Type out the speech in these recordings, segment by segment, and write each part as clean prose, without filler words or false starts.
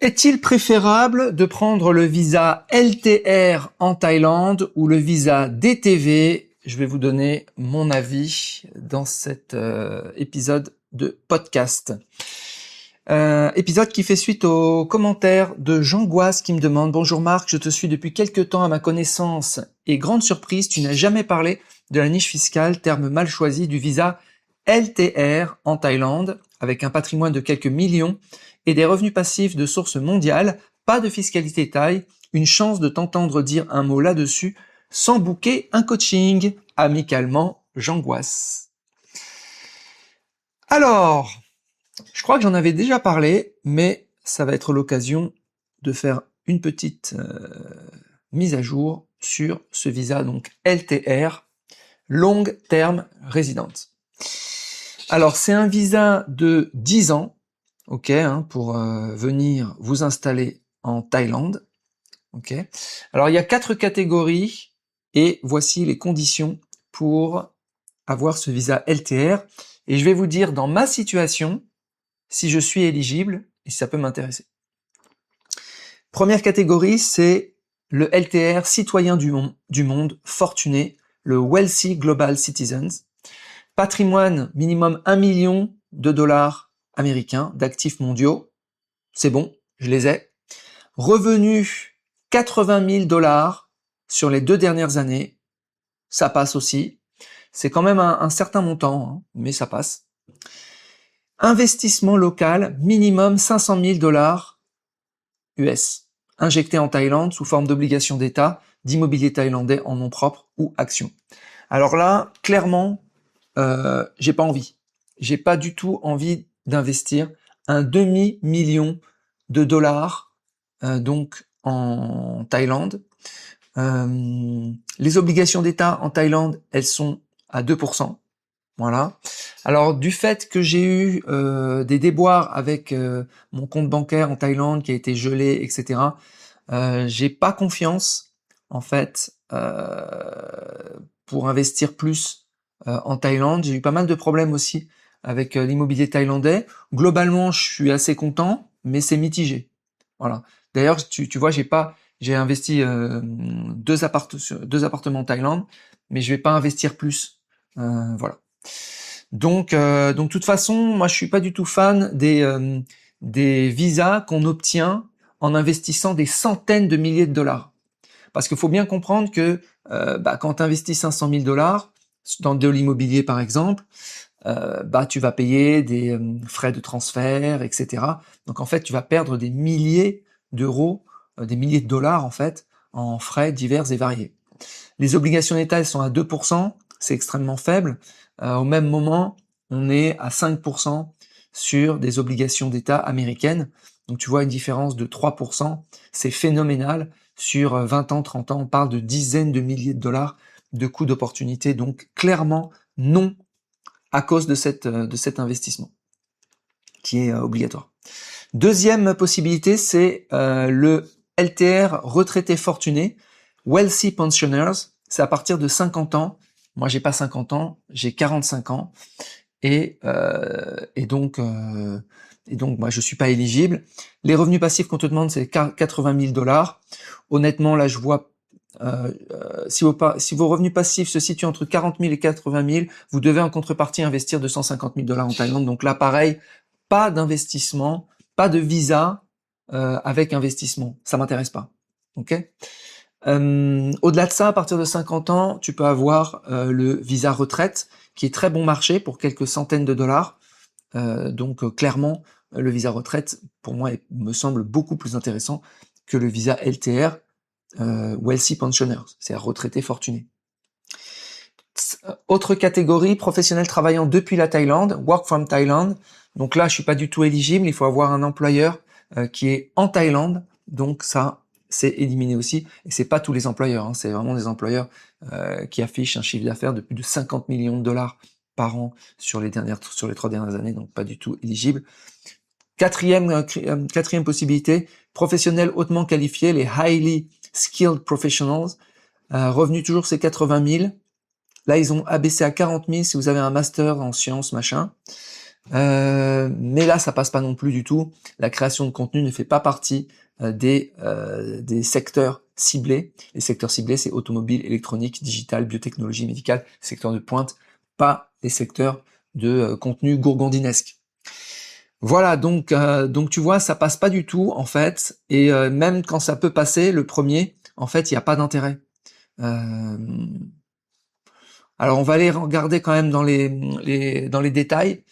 Est-il préférable de prendre le visa LTR en Thaïlande ou le visa DTV? Je vais vous donner mon avis dans cet épisode de podcast. Épisode qui fait suite aux commentaires de Jean-Gouasse qui me demande « Bonjour Marc, je te suis depuis quelques temps à ma connaissance et grande surprise, tu n'as jamais parlé de la niche fiscale, terme mal choisi, du visa LTR en Thaïlande avec un patrimoine de quelques millions et des revenus passifs de source mondiale, pas de fiscalité thaï, une chance de t'entendre dire un mot là-dessus sans booker un coaching. Amicalement, Jean-Gouasse. » Alors, je crois que j'en avais déjà parlé, mais ça va être l'occasion de faire une petite mise à jour sur ce visa, donc LTR, Long Term Resident. Alors, c'est un visa de 10 ans, ok, pour venir vous installer en Thaïlande, ok. Alors, il y a 4 catégories, et voici les conditions pour avoir ce visa LTR, et je vais vous dire dans ma situation, si je suis éligible, et si ça peut m'intéresser. Première catégorie, c'est le LTR citoyen du monde fortuné, le Wealthy Global Citizens. Patrimoine minimum 1 million de dollars américains d'actifs mondiaux. C'est bon, je les ai. Revenu 80 000 dollars sur les 2 dernières années. Ça passe aussi. C'est quand même un certain montant, mais ça passe. Investissement local, minimum 500 000 dollars US, injecté en Thaïlande sous forme d'obligations d'État, d'immobilier thaïlandais en nom propre ou action. Alors là, clairement, j'ai pas envie. J'ai pas du tout envie d'investir un demi-million de dollars donc en Thaïlande. Les obligations d'État en Thaïlande, elles sont à 2%. Voilà. Alors du fait que j'ai eu des déboires avec mon compte bancaire en Thaïlande qui a été gelé, etc., j'ai pas confiance en fait pour investir plus en Thaïlande. J'ai eu pas mal de problèmes aussi avec l'immobilier thaïlandais. Globalement, je suis assez content, mais c'est mitigé. Voilà. D'ailleurs, tu vois, j'ai investi 2 appartements en Thaïlande, mais je vais pas investir plus. Voilà. Donc, de toute façon, moi, je suis pas du tout fan des visas qu'on obtient en investissant des centaines de milliers de dollars. Parce qu'il faut bien comprendre que quand tu investis 500 000 dollars dans de l'immobilier, par exemple, tu vas payer des frais de transfert, etc. Donc, en fait, tu vas perdre des milliers d'euros, des milliers de dollars, en fait, en frais divers et variés. Les obligations d'État, elles sont à 2%, c'est extrêmement faible. Au même moment, on est à 5% sur des obligations d'État américaines. Donc tu vois une différence de 3%, c'est phénoménal. Sur 20 ans, 30 ans, on parle de dizaines de milliers de dollars de coûts d'opportunité. Donc clairement, non à cause de cet investissement qui est obligatoire. Deuxième possibilité, c'est le LTR retraité fortuné, Wealthy Pensioners. C'est à partir de 50 ans. Moi, j'ai pas 50 ans, j'ai 45 ans. Et donc, moi, je suis pas éligible. Les revenus passifs qu'on te demande, c'est 80 000 dollars. Honnêtement, là, je vois, si vos revenus passifs se situent entre 40 000 et 80 000, vous devez en contrepartie investir 250 000 dollars en Thaïlande. Donc là, pareil, pas d'investissement, pas de visa avec investissement. Ça m'intéresse pas. Ok. Au-delà de ça, à partir de 50 ans, tu peux avoir le visa retraite, qui est très bon marché pour quelques centaines de dollars. Donc clairement, le visa retraite, pour moi, me semble beaucoup plus intéressant que le visa LTR, Wealthy Pensioners, c'est-à-dire retraité fortuné. Autre catégorie, professionnels travaillant depuis la Thaïlande, Work from Thailand. Donc là, je suis pas du tout éligible, il faut avoir un employeur qui est en Thaïlande, donc ça, c'est éliminé aussi. Et c'est pas tous les employeurs, c'est vraiment des employeurs qui affichent un chiffre d'affaires de plus de 50 millions de dollars par an sur les 3 dernières années, donc pas du tout éligible. Quatrième possibilité, professionnels hautement qualifiés, les highly skilled professionals. Revenu toujours c'est 80 000. Là, ils ont abaissé à 40 000 si vous avez un master en sciences, machin. Mais là, ça passe pas non plus du tout. La création de contenu ne fait pas partie des secteurs ciblés. Les secteurs ciblés, c'est automobile, électronique, digital, biotechnologie, médicale, secteurs de pointe, pas les secteurs de contenu gourgandinesque. Voilà, donc tu vois, ça passe pas du tout en fait, et même quand ça peut passer, le premier, en fait, il n'y a pas d'intérêt. Euh, alors on va aller regarder quand même dans les détails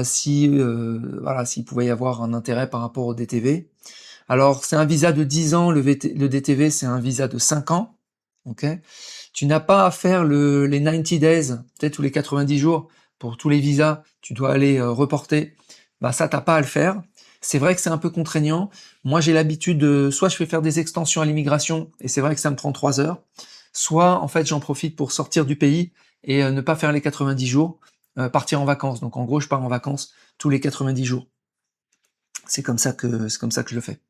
si voilà s'il pouvait y avoir un intérêt par rapport au DTV. Alors c'est un visa de 10 ans, le DTV c'est un visa de 5 ans. Ok. Tu n'as pas à faire les 90 days, peut-être tous les 90 jours pour tous les visas. Tu dois aller reporter. Bah ça t'as pas à le faire. C'est vrai que c'est un peu contraignant. Moi j'ai l'habitude de soit je fais faire des extensions à l'immigration et c'est vrai que ça me prend 3 heures. Soit en fait j'en profite pour sortir du pays et ne pas faire les 90 jours, partir en vacances. Donc en gros, je pars en vacances tous les 90 jours. C'est comme ça que je le fais.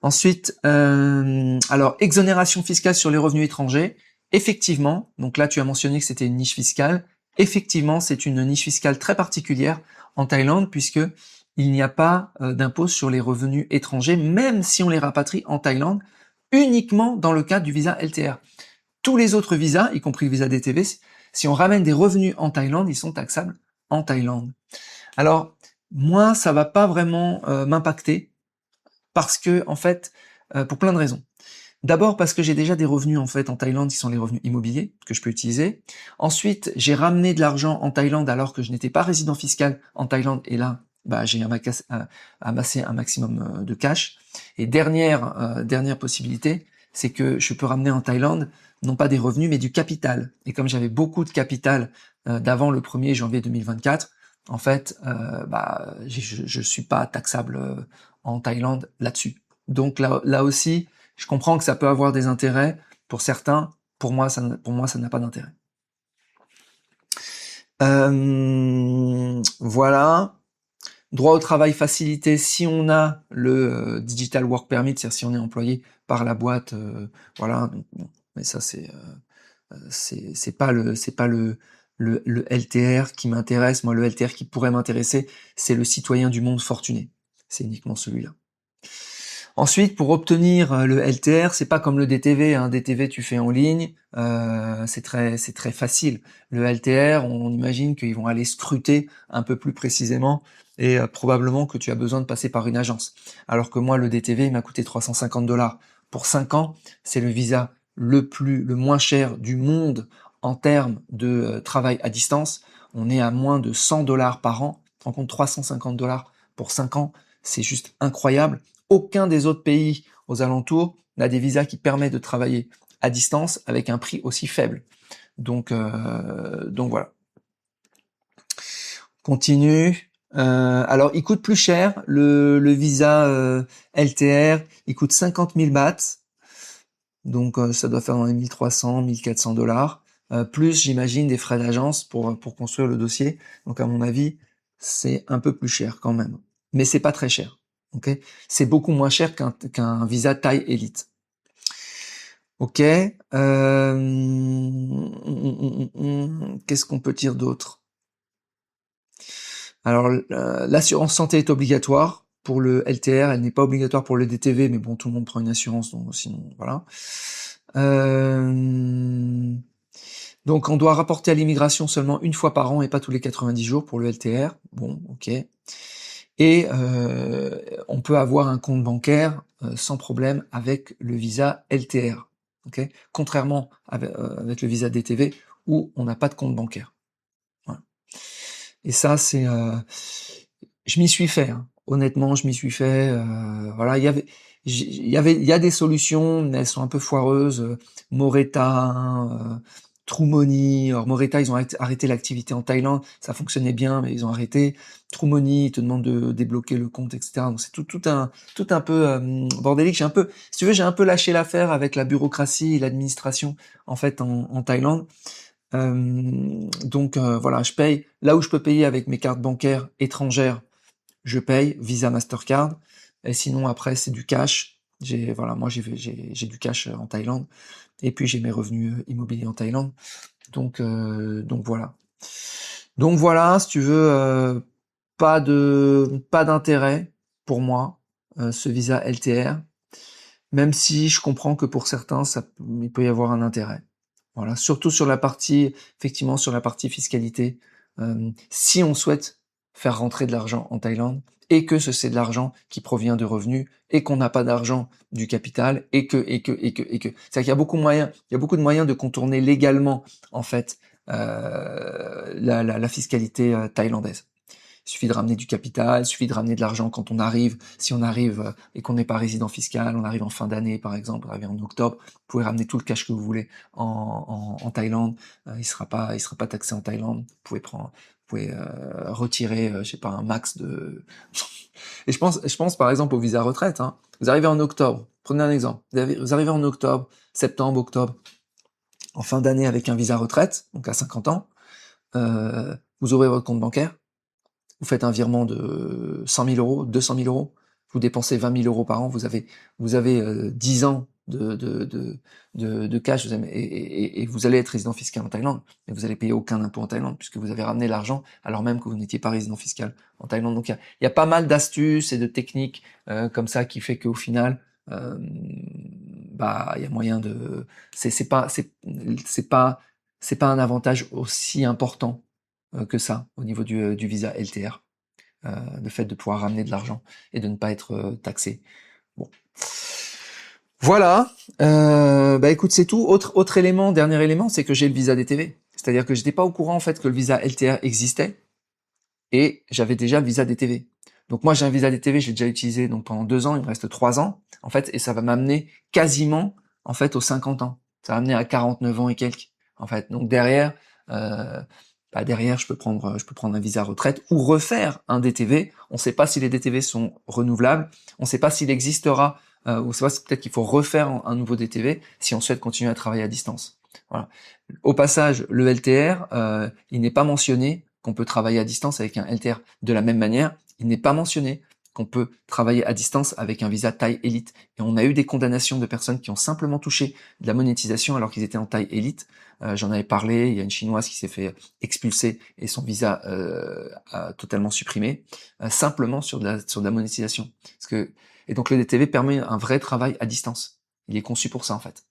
Ensuite, alors exonération fiscale sur les revenus étrangers. Effectivement, donc là tu as mentionné que c'était une niche fiscale. Effectivement, c'est une niche fiscale très particulière en Thaïlande puisque il n'y a pas d'impôt sur les revenus étrangers, même si on les rapatrie en Thaïlande, uniquement dans le cadre du visa LTR. Tous les autres visas, y compris le visa DTV, si on ramène des revenus en Thaïlande, ils sont taxables en Thaïlande. Alors, moi, ça va pas vraiment m'impacter parce que, en fait, pour plein de raisons. D'abord parce que j'ai déjà des revenus en fait en Thaïlande qui sont les revenus immobiliers que je peux utiliser. Ensuite, j'ai ramené de l'argent en Thaïlande alors que je n'étais pas résident fiscal en Thaïlande et là, bah, j'ai amassé un maximum de cash. Et dernière possibilité, c'est que je peux ramener en Thaïlande non pas des revenus mais du capital. Et comme j'avais beaucoup de capital d'avant le 1er janvier 2024, en fait, bah, je suis pas taxable en Thaïlande là-dessus. Donc là aussi, je comprends que ça peut avoir des intérêts pour certains. Pour moi, ça n'a pas d'intérêt. Voilà. Droit au travail facilité si on a le Digital Work Permit, c'est-à-dire si on est employé par la boîte. Voilà. Donc, bon. Mais ça, c'est pas le LTR qui m'intéresse. Moi, le LTR qui pourrait m'intéresser, c'est le citoyen du monde fortuné. C'est uniquement celui-là. Ensuite, pour obtenir le LTR, c'est pas comme le DTV. Un DTV, tu fais en ligne, c'est très facile. Le LTR, on imagine qu'ils vont aller scruter un peu plus précisément et probablement que tu as besoin de passer par une agence. Alors que moi, le DTV, il m'a coûté 350 $ pour 5 ans. C'est le visa le moins cher du monde en termes de travail à distance. On est à moins de 100 $ par an. Tu te rends compte, 350 $ pour 5 ans, c'est juste incroyable. Aucun des autres pays aux alentours n'a des visas qui permettent de travailler à distance avec un prix aussi faible. Donc voilà. Continue. Alors, il coûte plus cher. Le visa LTR, il coûte 50 000 bahts. Donc, ça doit faire dans les 1300, 1400 $. Plus, j'imagine, des frais d'agence pour construire le dossier. Donc, à mon avis, c'est un peu plus cher quand même. Mais c'est pas très cher. Ok, c'est beaucoup moins cher qu'un visa Thai Elite. Ok. Qu'est-ce qu'on peut dire d'autre? Alors, l'assurance santé est obligatoire pour le LTR, elle n'est pas obligatoire pour le DTV, mais bon, tout le monde prend une assurance, donc sinon, voilà. Donc, on doit rapporter à l'immigration seulement une fois par an et pas tous les 90 jours pour le LTR. Bon, ok. Et on peut avoir un compte bancaire sans problème avec le visa LTR. Okay, contrairement avec le visa DTV où on n'a pas de compte bancaire. Voilà. Et ça, je m'y suis fait. Hein. Honnêtement, je m'y suis fait. Voilà, il y a des solutions, mais elles sont un peu foireuses. Moreta, True Money. Alors Moreta, ils ont arrêté l'activité en Thaïlande. Ça fonctionnait bien, mais ils ont arrêté. True Money, ils te demandent de débloquer le compte, etc. Donc c'est tout un peu bordélique. Si tu veux, j'ai un peu lâché l'affaire avec la bureaucratie et l'administration en fait en Thaïlande. Donc voilà, je paye là où je peux payer avec mes cartes bancaires étrangères, je paye Visa, Mastercard. Et sinon après c'est du cash. Moi j'ai du cash en Thaïlande et puis j'ai mes revenus immobiliers en Thaïlande. Donc voilà. Donc voilà, si tu veux, pas d'intérêt pour moi, ce visa LTR, même si je comprends que pour certains, il peut y avoir un intérêt. Voilà, surtout sur la partie, effectivement, sur la partie fiscalité. Si on souhaite faire rentrer de l'argent en Thaïlande et que c'est de l'argent qui provient de revenus et qu'on n'a pas d'argent du capital et que. C'est-à-dire qu'il y a il y a beaucoup de moyens de contourner légalement, en fait, la fiscalité thaïlandaise. Il suffit de ramener du capital, il suffit de ramener de l'argent quand on arrive. Si on arrive et qu'on n'est pas résident fiscal, on arrive en fin d'année par exemple, on arrive en octobre, vous pouvez ramener tout le cash que vous voulez en Thaïlande. Il sera pas taxé en Thaïlande. Vous pouvez retirer, je sais pas, un max de. Et je pense par exemple au visa retraite. Hein. Vous arrivez en octobre. Prenez un exemple. Vous arrivez en octobre, septembre, octobre, en fin d'année avec un visa retraite, donc à 50 ans. Vous ouvrez votre compte bancaire. Vous faites un virement de 100 000 euros, 200 000 euros, vous dépensez 20 000 euros par an, vous avez 10 ans de cash, et vous allez être résident fiscal en Thaïlande, mais vous allez payer aucun impôt en Thaïlande, puisque vous avez ramené l'argent alors même que vous n'étiez pas résident fiscal en Thaïlande. Donc il y a pas mal d'astuces et de techniques comme ça qui fait qu'au final, il y a moyen de... C'est pas un avantage aussi important que ça au niveau du visa LTR, le fait de pouvoir ramener de l'argent et de ne pas être taxé. Bon, voilà. Écoute, c'est tout. Autre élément, dernier élément, c'est que j'ai le visa DTV. C'est-à-dire que j'étais pas au courant en fait que le visa LTR existait et j'avais déjà le visa DTV. Donc moi j'ai un visa DTV, je l'ai déjà utilisé donc pendant 2 ans, il me reste 3 ans en fait, et ça va m'amener quasiment en fait aux 50 ans. Ça va m'amener à 49 ans et quelques en fait. Donc derrière, je peux prendre un visa retraite ou refaire un DTV. On ne sait pas si les DTV sont renouvelables, on ne sait pas s'il existera ou c'est peut-être qu'il faut refaire un nouveau DTV si on souhaite continuer à travailler à distance. Voilà. Au passage, le LTR, il n'est pas mentionné qu'on peut travailler à distance avec un LTR. De la même manière, il n'est pas mentionné qu'on peut travailler à distance avec un visa taille élite. Et on a eu des condamnations de personnes qui ont simplement touché de la monétisation alors qu'ils étaient en taille élite. J'en avais parlé, il y a une Chinoise qui s'est fait expulser et son visa a totalement supprimé, simplement sur de la monétisation. Et donc le DTV permet un vrai travail à distance. Il est conçu pour ça en fait.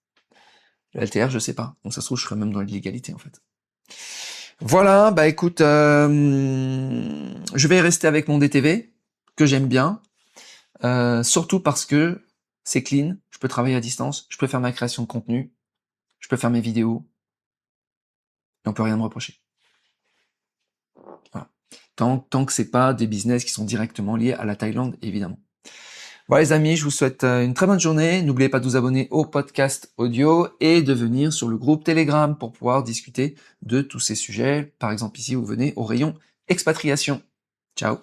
Le LTR, je sais pas. Donc ça se trouve, je serais même dans l'illégalité en fait. Voilà, écoute, je vais rester avec mon DTV, que j'aime bien, surtout parce que c'est clean, je peux travailler à distance, je peux faire ma création de contenu, je peux faire mes vidéos, et on peut rien me reprocher. Voilà. Tant que c'est pas des business qui sont directement liés à la Thaïlande, évidemment. Voilà les amis, je vous souhaite une très bonne journée. N'oubliez pas de vous abonner au podcast audio et de venir sur le groupe Telegram pour pouvoir discuter de tous ces sujets. Par exemple ici, vous venez au rayon expatriation. Ciao.